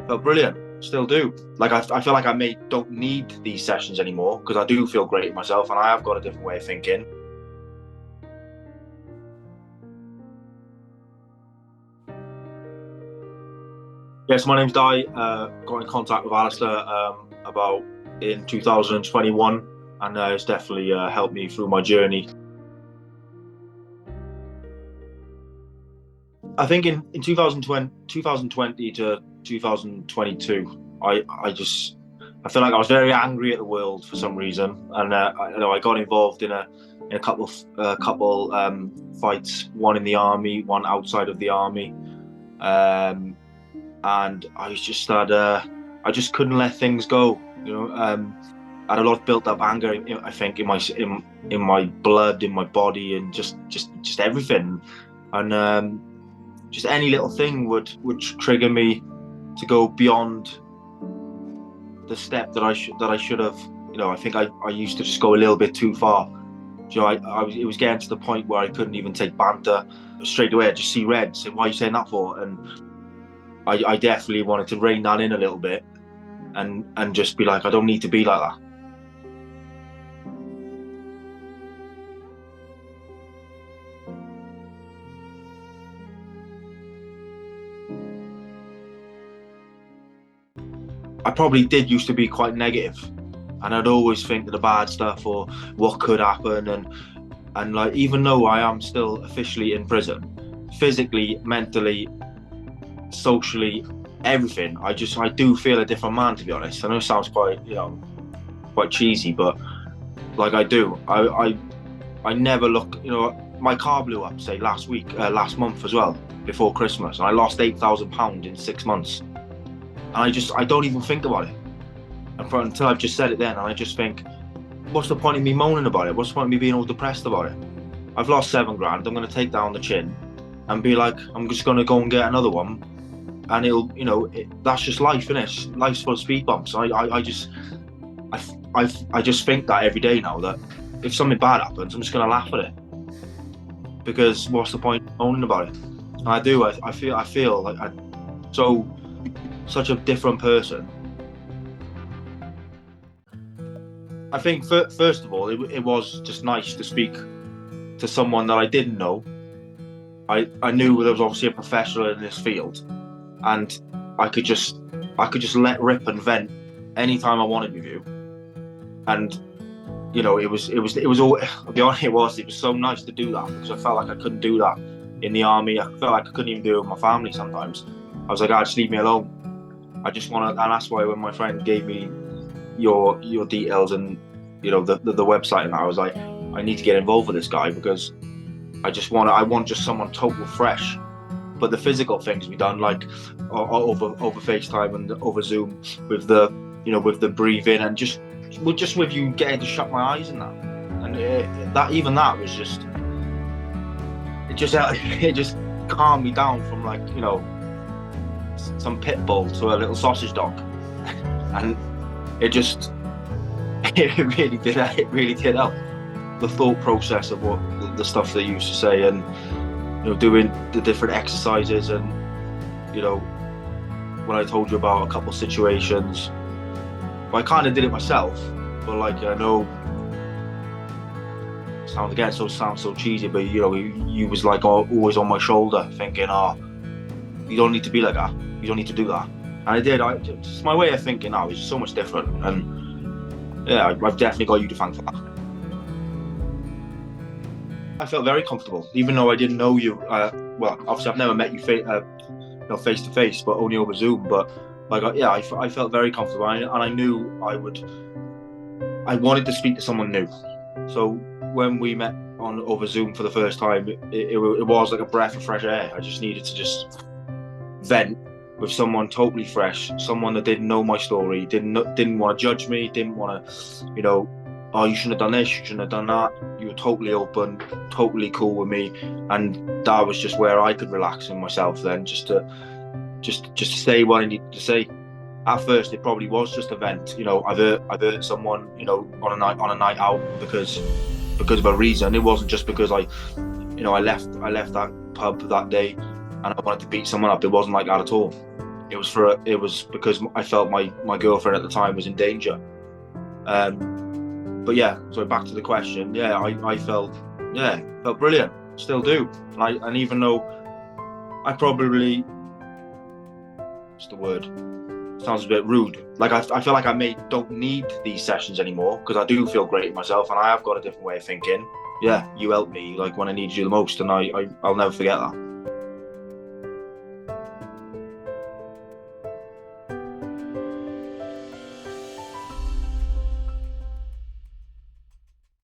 Felt brilliant. Still do. Like I feel like don't need these sessions anymore because I do feel great myself, and I have got a different way of thinking. Yes, my name's Di. Got in contact with Alistair about in 2021, and it's definitely helped me through my journey. I think in 2020 to 2022, I feel like I was very angry at the world for some reason, and I got involved in a couple fights, one in the army, one outside of the army, and I just couldn't let things go. I had a lot of built up anger, I think, in my blood, in my body, and just everything, and just any little thing would trigger me to go beyond the step that I should have. I think I used to just go a little bit too far. It was getting to the point where I couldn't even take banter straight away. I just see red, say, "Why are you saying that for?" And I definitely wanted to rein that in a little bit, and just be like, I don't need to be like that. I probably did used to be quite negative, and I'd always think of the bad stuff or what could happen, and like, even though I am still officially in prison, physically, mentally, socially, everything, I do feel a different man, to be honest. I know it sounds quite cheesy, but like I do. I never look. My car blew up, say last month as well, before Christmas, and I lost £8,000 in 6 months. And I don't even think about it until I've just said it then, and I just think, what's the point of me moaning about it? What's the point of me being all depressed about it? I've lost $7 grand. I'm going to take that on the chin and be like, I'm just going to go and get another one, and that's just life, innit? Life's full of speed bumps. I just think that every day now, that if something bad happens, I'm just going to laugh at it, because what's the point of moaning about it? And I do. I feel like I'm such a different person. I think first of all, it was just nice to speak to someone that I didn't know. I knew there was obviously a professional in this field, and I could just let rip and vent anytime I wanted with you. And it was all, I'll be honest, it was so nice to do that, because I felt like I couldn't do that in the army. I felt like I couldn't even do it with my family sometimes. I was like, just leave me alone. I just want to, and that's why when my friend gave me your details and the website, and I was like, I need to get involved with this guy, because I want just someone total fresh. But the physical things we done, like over FaceTime and over Zoom, with the breathing, and just with you getting to shut my eyes and that, and that was just, it just calmed me down from, like, some pit bull to a little sausage dog. And it really did help. The thought process of what the stuff they used to say, and doing the different exercises, and when I told you about a couple of situations, I kind of did it myself, but like, I know sounds so cheesy, but you was like always on my shoulder, thinking, you don't need to be like that, you don't need to do that. And I did. Just my way of thinking now is so much different, and yeah, I've definitely got you to thank for that. I felt very comfortable, even though I didn't know you. Well, obviously I've never met you face to face, but only over Zoom. But like, I felt very comfortable, and I knew I wanted to speak to someone new. So when we met over Zoom for the first time, it was like a breath of fresh air. I just needed to just vent with someone totally fresh, someone that didn't know my story, didn't want to judge me, didn't want to, you shouldn't have done this, you shouldn't have done that. You were totally open, totally cool with me, and that was just where I could relax in myself then, just to say what I needed to say. At first, it probably was just a vent. I've hurt someone, on a night out because of a reason. It wasn't just because I left that pub that day and I wanted to beat someone up. It wasn't like that at all. it was because I felt my girlfriend at the time was in danger. But yeah, so back to the question. Yeah, I felt brilliant, still do. And even though I probably, what's the word? Sounds a bit rude. Like I feel like don't need these sessions anymore because I do feel great myself, and I have got a different way of thinking. Yeah, you helped me like when I needed you the most, and I'll never forget that.